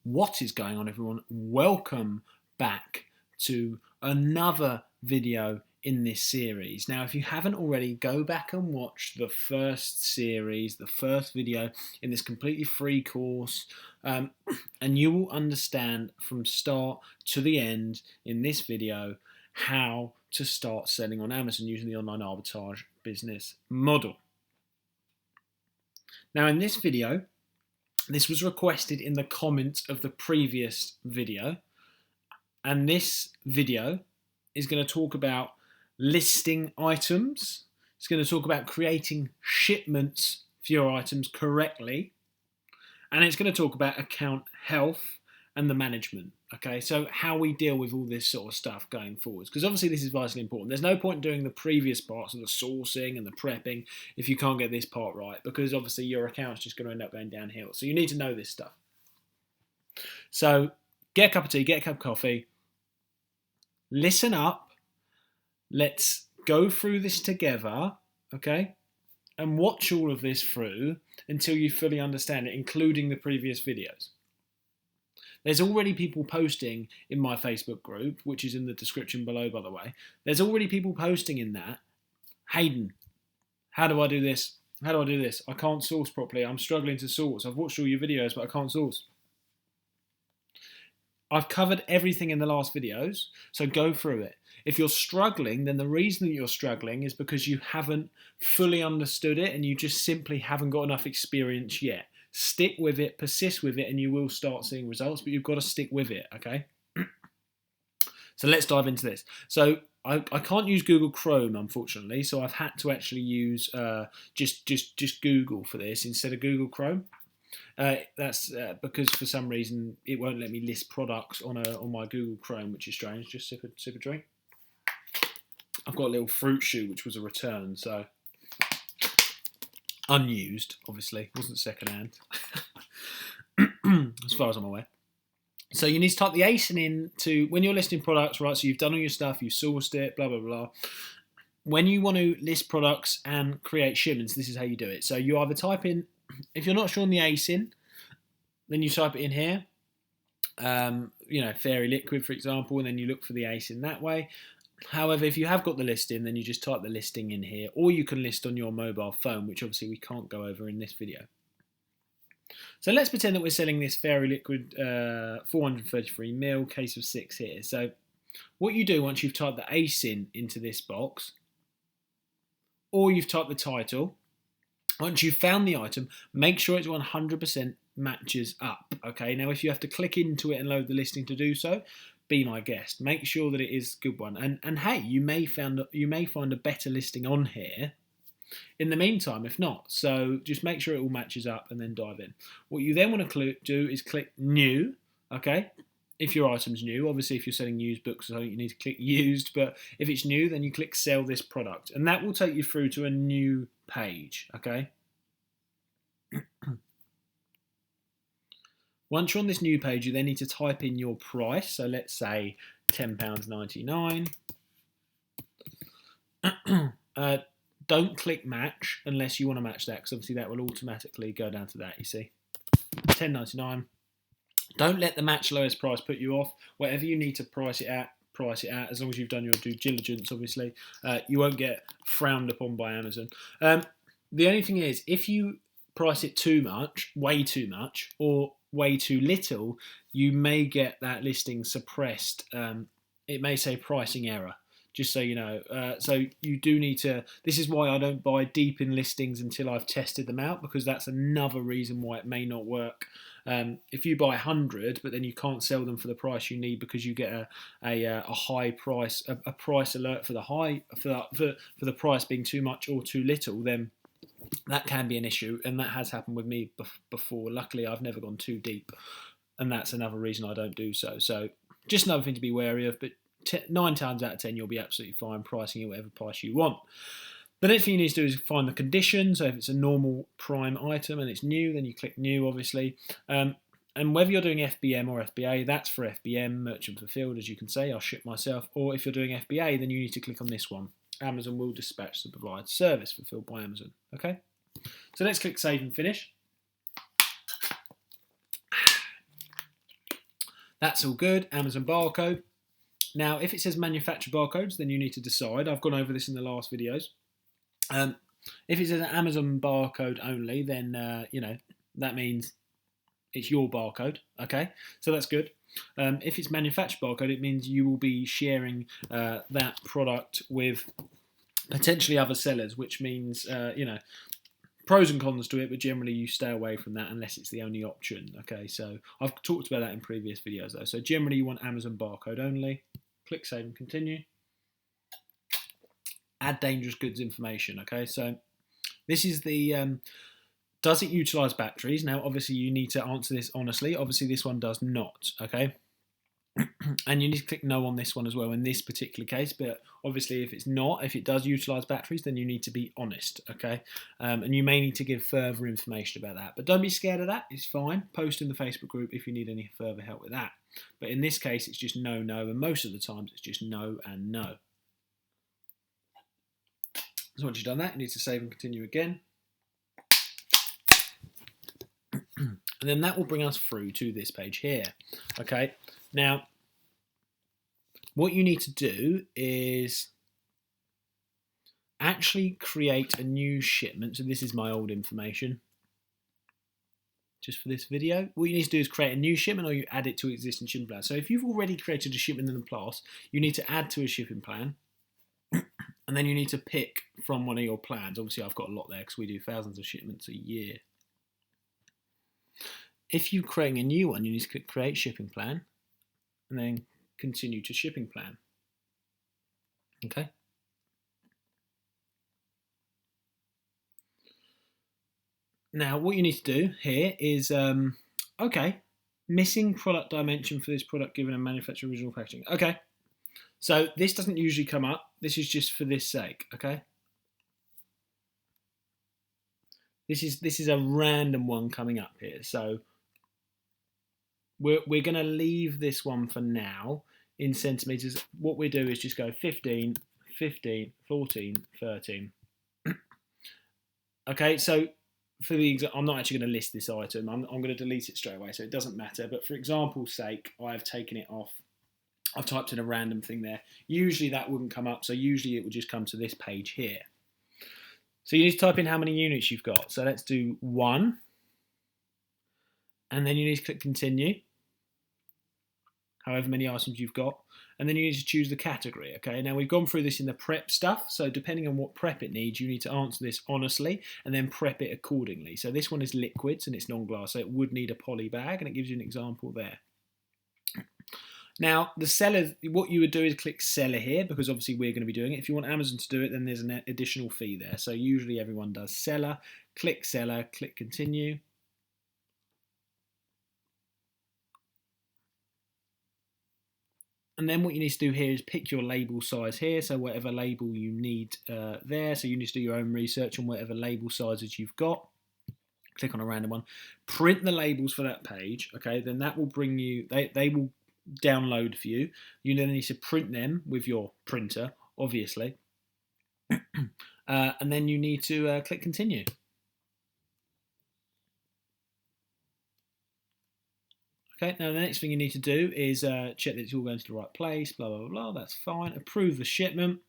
What is going on, everyone? Welcome back to another video in this series. Now, if you haven't already, go back and watch the first series, the first video in this completely free course, and you will understand from start to the end in this video how to start selling on Amazon using the online arbitrage business model. Now, in this video, this was requested in the comments of the previous video, and this video is going to talk about listing items. It's going to talk about creating shipments for your items correctly, and it's going to talk about account health and the management. Okay, so how we deal with all this sort of stuff going forwards, because obviously this is vitally important. There's no point doing the previous parts of the sourcing and the prepping if you can't get this part right, because obviously your account's just going to end up going downhill. So you need to know this stuff. So get a cup of tea, get a cup of coffee, listen up, let's go through this together, okay, and watch all of this through until you fully understand it, including the previous videos. There's already people posting in my Facebook group, which is in the description below, by the way. There's already people posting in that. Hayden, how do I do this? How do I do this? I can't source properly. I'm struggling to source. I've watched all your videos, but I can't source. I've covered everything in the last videos, so go through it. If you're struggling, then the reason that you're struggling is because you haven't fully understood it and you just simply haven't got enough experience yet. Stick with it, persist with it, and you will start seeing results, but you've got to stick with it, okay? So let's dive into this. So I can't use Google Chrome, unfortunately, so I've had to actually use just Google for this instead of Google Chrome. That's because for some reason it won't let me list products on my Google Chrome, which is strange. Just sip a drink. I've got a little fruit shoe, which was a return, so unused, obviously, wasn't secondhand, as far as I'm aware. So you need to type the ASIN in to when you're listing products, right? So you've done all your stuff, you've sourced it, blah blah blah. When you want to list products and create shipments, this is how you do it. So you either type in, if you're not sure on the ASIN, then you type it in here. Fairy liquid, for example, and then you look for the ASIN that way. However, if you have got the listing, then you just type the listing in here, or you can list on your mobile phone, which obviously we can't go over in this video. So let's pretend that we're selling this Fairy Liquid 433ml case of 6 here. So what you do once you've typed the ASIN into this box, or you've typed the title, once you've found the item, make sure it's 100% matches up. Okay, now if you have to click into it and load the listing to do so, be my guest. Make sure that it is a good one. And hey, you may find a better listing on here in the meantime, if not. So just make sure it all matches up and then dive in. What you then want to do is click new, okay? If your item's new, obviously if you're selling used books or something, you need to click used, but if it's new, then you click sell this product. And that will take you through to a new page, okay? Once you're on this new page, you then need to type in your price. So let's say £10.99. Don't click match unless you want to match that, because obviously that will automatically go down to that, you see. £10.99. Don't let the match lowest price put you off. Whatever you need to price it at, as long as you've done your due diligence, obviously. You won't get frowned upon by Amazon. The only thing is, if you price it too much, way too much, or way too little, you may get that listing suppressed. It may say pricing error, just so you know. So you do need to, this is why I don't buy deep in listings until I've tested them out, because that's another reason why it may not work. If you buy 100 but then you can't sell them for the price you need because you get a high price, a price alert for the price being too much or too little, then that can be an issue, and that has happened with me before. Luckily, I've never gone too deep, and that's another reason I don't do so. So just another thing to be wary of, but 9 times out of 10, you'll be absolutely fine pricing it whatever price you want. The next thing you need to do is find the condition. So if it's a normal prime item and it's new, then you click new, obviously. And whether you're doing FBM or FBA, that's for FBM, merchant fulfilled, as you can say, I'll ship myself. Or if you're doing FBA, then you need to click on this one. Amazon will dispatch the provided service fulfilled by Amazon. Okay, so let's click save and finish. That's all good. Amazon barcode. Now, if it says manufacturer barcodes, then you need to decide. I've gone over this in the last videos. If it says an Amazon barcode only, then that means it's your barcode. Okay, so that's good. If it's manufacturer barcode, it means you will be sharing that product with potentially other sellers, which means pros and cons to it, but generally you stay away from that unless it's the only option. Okay, so I've talked about that in previous videos though. So generally you want Amazon barcode only. Click save and continue. Add dangerous goods information. Okay, so this is the does it utilize batteries? Now obviously you need to answer this honestly. Obviously this one does not. Okay, and you need to click no on this one as well in this particular case, but obviously if it does utilize batteries, then you need to be honest. Okay, and you may need to give further information about that, but don't be scared of that. It's fine. Post in the Facebook group if you need any further help with that, but in this case it's just no, and most of the times it's just no and no. So once you've done that, you need to save and continue again. And then that will bring us through to this page here. Okay, now what you need to do is actually create a new shipment. So this is my old information just for this video. What you need to do is create a new shipment, or you add it to existing shipping plan. So if you've already created a shipment in the past, you need to add to a shipping plan. And then you need to pick from one of your plans. Obviously, I've got a lot there because we do thousands of shipments a year. If you're creating a new one, you need to click Create Shipping Plan and then Continue to Shipping Plan. Okay. Now, what you need to do here is, missing product dimension for this product given a manufacturer original packaging. Okay. So this doesn't usually come up. This is just for this sake, okay? This is a random one coming up here. So we're going to leave this one for now in centimeters. What we do is just go 15, 15, 14, 13. Okay, so for the example, I'm not actually going to list this item. I'm going to delete it straight away, so it doesn't matter. But for example's sake, I've taken it off. I've typed in a random thing there. Usually that wouldn't come up, so usually it would just come to this page here. So you need to type in how many units you've got. So let's do 1. And then you need to click continue. However many items you've got. And then you need to choose the category. Okay, now we've gone through this in the prep stuff. So depending on what prep it needs, you need to answer this honestly and then prep it accordingly. So this one is liquids and it's non-glass. So it would need a poly bag, and it gives you an example there. Now, the seller, what you would do is click seller here, because obviously we're going to be doing it. If you want Amazon to do it, then there's an additional fee there. So usually everyone does seller, click continue. And then what you need to do here is pick your label size here. So whatever label you need there. So you need to do your own research on whatever label sizes you've got. Click on a random one. Print the labels for that page. Okay, then that will bring you, they will download for you. You then need to print them with your printer, obviously. And then you need to click continue. Okay, now the next thing you need to do is check that it's all going to the right place, blah, blah, blah, that's fine. Approve the shipment.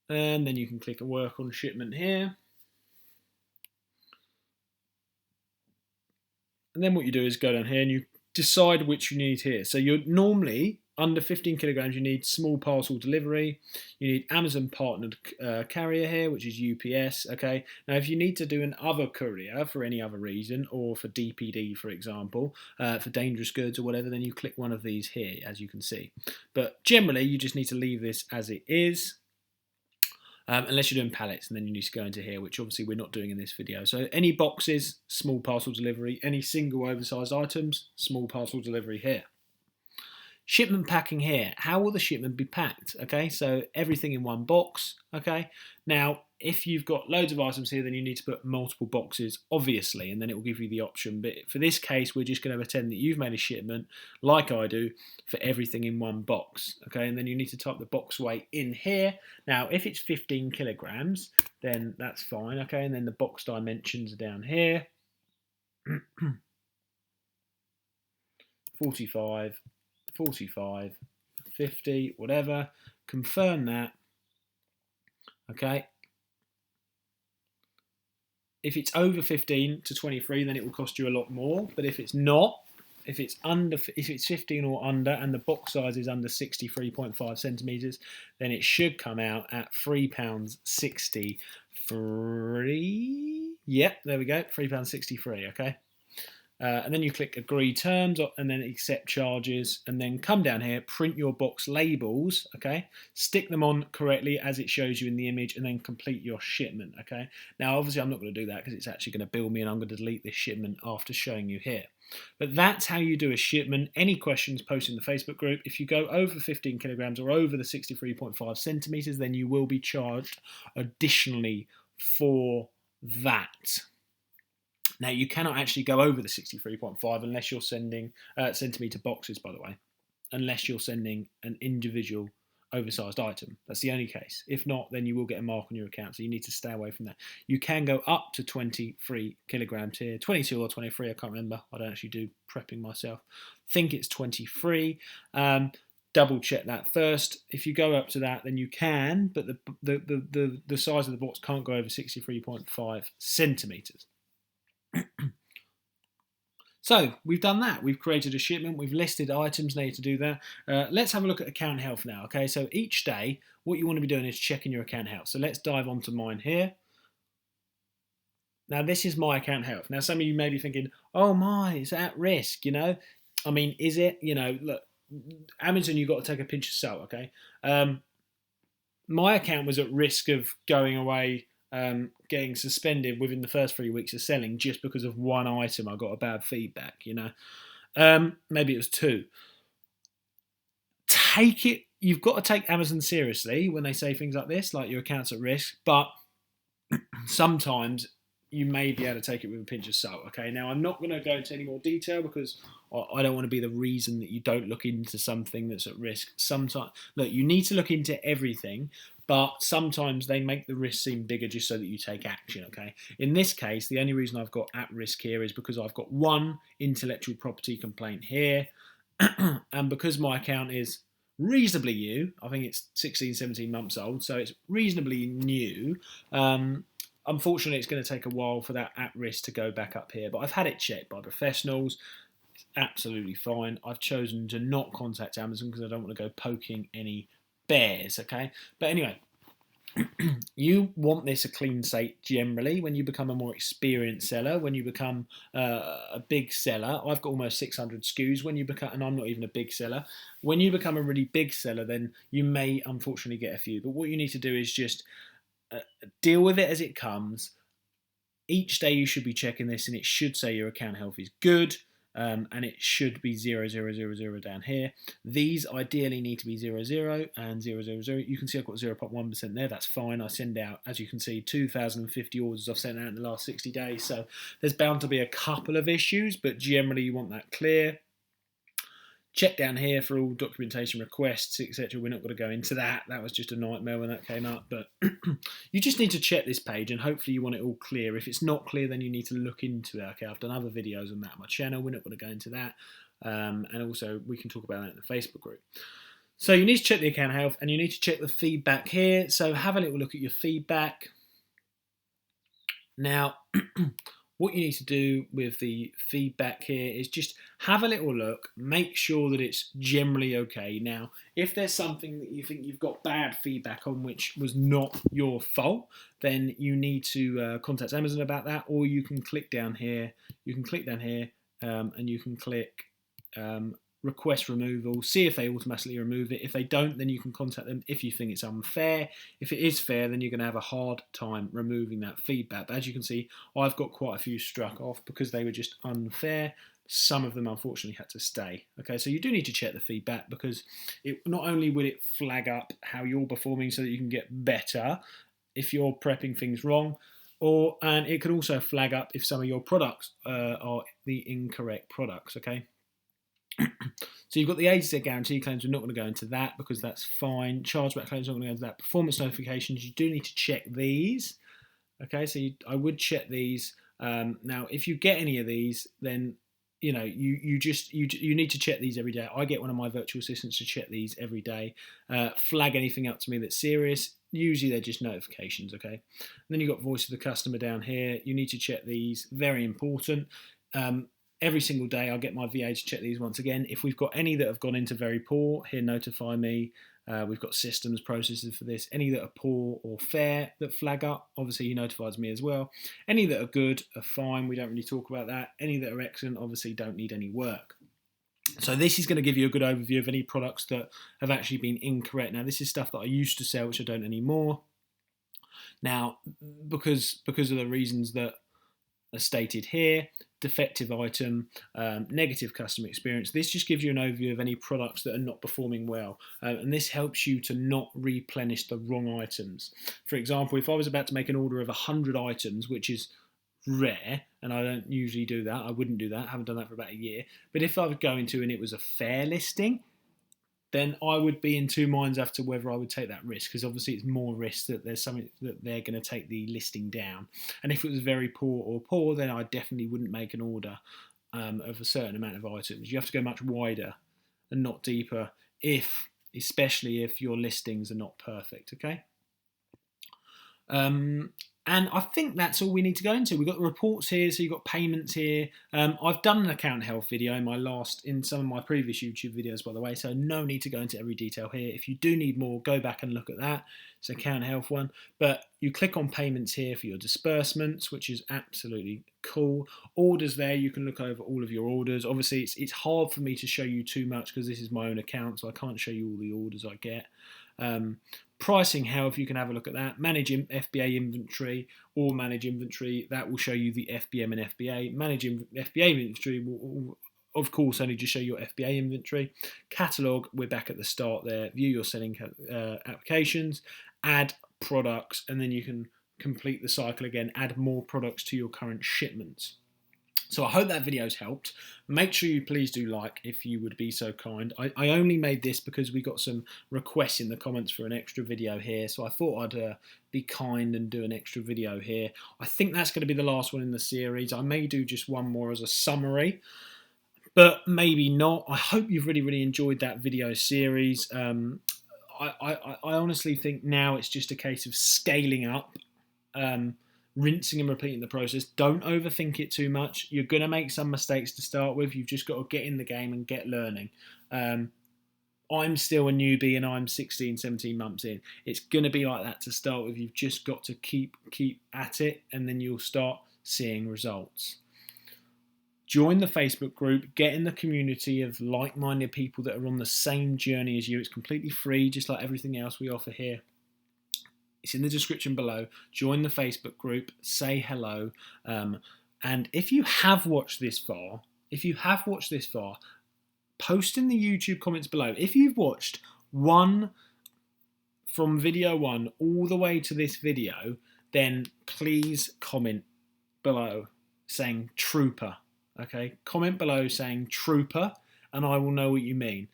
And then you can click work on shipment here. And then what you do is go down here and you decide which you need here. So you're normally under 15 kilograms, you need small parcel delivery. You need Amazon partnered carrier here, which is UPS. Okay. Now, if you need to do an other courier for any other reason, or for DPD, for example, for dangerous goods or whatever, then you click one of these here, as you can see. But generally, you just need to leave this as it is. Unless you're doing pallets, and then you need to go into here, which obviously we're not doing in this video. So any boxes, small parcel delivery. Any single oversized items, small parcel delivery here. Shipment packing here. How will the shipment be packed? Okay, so everything in one box. Okay, now if you've got loads of items here, then you need to put multiple boxes, obviously, and then it will give you the option. But for this case, we're just going to pretend that you've made a shipment, like I do, for everything in one box. Okay, and then you need to type the box weight in here. Now, if it's 15 kilograms, then that's fine. Okay, and then the box dimensions are down here. 45, 45, 50, whatever. Confirm that. Okay. If it's over 15 to 23, then it will cost you a lot more. But if it's not, if it's 15 or under, and the box size is under 63.5 centimeters, then it should come out at £3.63. Yep, there we go, £3.63. Okay. And then you click agree terms and then accept charges, and then come down here, print your box labels, okay, stick them on correctly as it shows you in the image, and then complete your shipment. Okay, now obviously I'm not going to do that because it's actually going to bill me, and I'm going to delete this shipment after showing you here. But that's how you do a shipment. Any questions, post in the Facebook group. If you go over 15 kilograms or over the 63.5 centimeters, then you will be charged additionally for that. Now, you cannot actually go over the 63.5 unless you're sending centimetre boxes, by the way, unless you're sending an individual oversized item. That's the only case. If not, then you will get a mark on your account, so you need to stay away from that. You can go up to 23 kilograms here, 22 or 23, I can't remember. I don't actually do prepping myself. I think it's 23. Double check that first. If you go up to that, then you can, but the size of the box can't go over 63.5 centimetres. So we've done that. We've created a shipment. We've listed items. Now to do that, let's have a look at account health now. Okay, so each day, what you want to be doing is checking your account health. So let's dive onto mine here. Now this is my account health. Now some of you may be thinking, "Oh my, it's at risk." You know, I mean, is it? You know, look, Amazon, you've got to take a pinch of salt. Okay, my account was at risk of going away. Getting suspended within the first 3 weeks of selling just because of one item. I got a bad feedback, you know. Maybe it was two. You've got to take Amazon seriously when they say things like this, like your account's at risk, but sometimes you may be able to take it with a pinch of salt. Okay, now I'm not going to go into any more detail because I don't want to be the reason that you don't look into something that's at risk. Sometimes, look, you need to look into everything, but sometimes they make the risk seem bigger just so that you take action, okay? In this case, the only reason I've got at risk here is because I've got one intellectual property complaint here, and because my account is reasonably new, I think it's 16, 17 months old, so it's reasonably new. Unfortunately, it's going to take a while for that at risk to go back up here, but I've had it checked by professionals. It's absolutely fine. I've chosen to not contact Amazon because I don't want to go poking any bears, okay? But anyway, you want this a clean slate generally when you become a more experienced seller, when you become a big seller. I've got almost 600 SKUs. When you become, and I'm not even a big seller, when you become a really big seller, then you may unfortunately get a few. But what you need to do is just deal with it as it comes. Each day you should be checking this, and it should say your account health is good. And it should be 0000 down here. These ideally need to be 00 and 000. You can see I've got 0.1% there. That's fine. I send out, as you can see, 2,050 orders I've sent out in the last 60 days. So there's bound to be a couple of issues, but generally you want that clear. Check down here for all documentation requests, etc. We're not going to go into that. That was just a nightmare when that came up. But you just need to check this page, and hopefully you want it all clear. If it's not clear, then you need to look into it. Okay, I've done other videos on that on my channel. We're not going to go into that. And also, we can talk about that in the Facebook group. So you need to check the account health, and you need to check the feedback here. So have a little look at your feedback. Now, what you need to do with the feedback here is just have a little look, make sure that it's generally okay. Now, if there's something that you think you've got bad feedback on which was not your fault, then you need to contact Amazon about that, or you can click down here. You can click down here and you can click request removal, see if they automatically remove it. If they don't, then you can contact them if you think it's unfair. If it is fair, then you're going to have a hard time removing that feedback. But as you can see, I've got quite a few struck off because they were just unfair. Some of them unfortunately had to stay. Okay, so you do need to check the feedback because it not only will it flag up how you're performing so that you can get better, if you're prepping things wrong, and it can also flag up if some of your products are the incorrect products. Okay. So you've got the 80-day guarantee claims. We're not going to go into that because that's fine. Chargeback claims, not going to go into that. Performance notifications, you do need to check these. Okay, so I would check these. Now, if you get any of these, then you need to check these every day. I get one of my virtual assistants to check these every day. Flag anything up to me that's serious. Usually they're just notifications. Okay, and then you've got voice of the customer down here. You need to check these. Very important. Every single day I'll get my VA to check these once again. If we've got any that have gone into very poor, here notify me. We've got systems, processes for this. Any that are poor or fair that flag up, obviously he notifies me as well. Any that are good are fine, we don't really talk about that. Any that are excellent obviously don't need any work. So this is going to give you a good overview of any products that have actually been incorrect. Now this is stuff that I used to sell which I don't anymore. Now because of the reasons that are stated here, defective item, negative customer experience. This just gives you an overview of any products that are not performing well, and this helps you to not replenish the wrong items. For example, if I was about to make an order of 100 items, which is rare, and I don't usually do that, I wouldn't do that, I haven't done that for about a year, but if I was going to and it was a fair listing, then I would be in two minds as to whether I would take that risk, because obviously it's more risk that there's something that they're going to take the listing down. And if it was very poor, then I definitely wouldn't make an order of a certain amount of items. You have to go much wider and not deeper, especially if your listings are not perfect, okay? And I think that's all we need to go into. We've got the reports here, so you've got payments here. I've done an account health video in some of my previous YouTube videos, by the way, so no need to go into every detail here. If you do need more, go back and look at that. It's an account health one. But you click on payments here for your disbursements, which is absolutely cool. Orders there, you can look over all of your orders. Obviously, it's hard for me to show you too much because this is my own account, so I can't show you all the orders I get. Pricing health, you can have a look at that. Manage FBA inventory or manage inventory, that will show you the FBM and FBA. Manage FBA inventory will of course only just show your FBA inventory. Catalog, we're back at the start there. View your selling applications, add products, and then you can complete the cycle again, add more products to your current shipments. So I hope that video's helped. Make sure you please do like if you would be so kind. I only made this because we got some requests in the comments for an extra video here. So I thought I'd be kind and do an extra video here. I think that's going to be the last one in the series. I may do just one more as a summary, but maybe not. I hope you've really enjoyed that video series. I honestly think now it's just a case of scaling up. Rinsing and repeating the process. Don't overthink it too much. You're going to make some mistakes to start with. You've just got to get in the game and get learning. I'm still a newbie and I'm 16, 17 months in. It's going to be like that to start with. You've just got to keep at it, and then you'll start seeing results. Join the Facebook group. Get in the community of like-minded people that are on the same journey as you. It's completely free, just like everything else we offer here. It's in the description below. Join the Facebook group. Say hello. And if you have watched this far, post in the YouTube comments below. If you've watched from video 1 all the way to this video, then please comment below saying trooper. Okay? Comment below saying trooper, and I will know what you mean.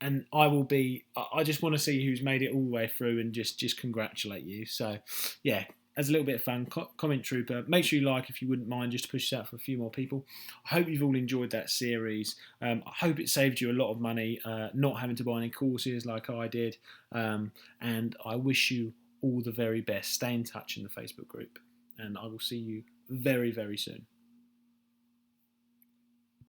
And I just want to see who's made it all the way through and just congratulate you. So, yeah, as a little bit of fun, comment trooper. Make sure you like if you wouldn't mind, just to push this out for a few more people. I hope you've all enjoyed that series. I hope it saved you a lot of money, not having to buy any courses like I did. And I wish you all the very best. Stay in touch in the Facebook group. And I will see you very soon.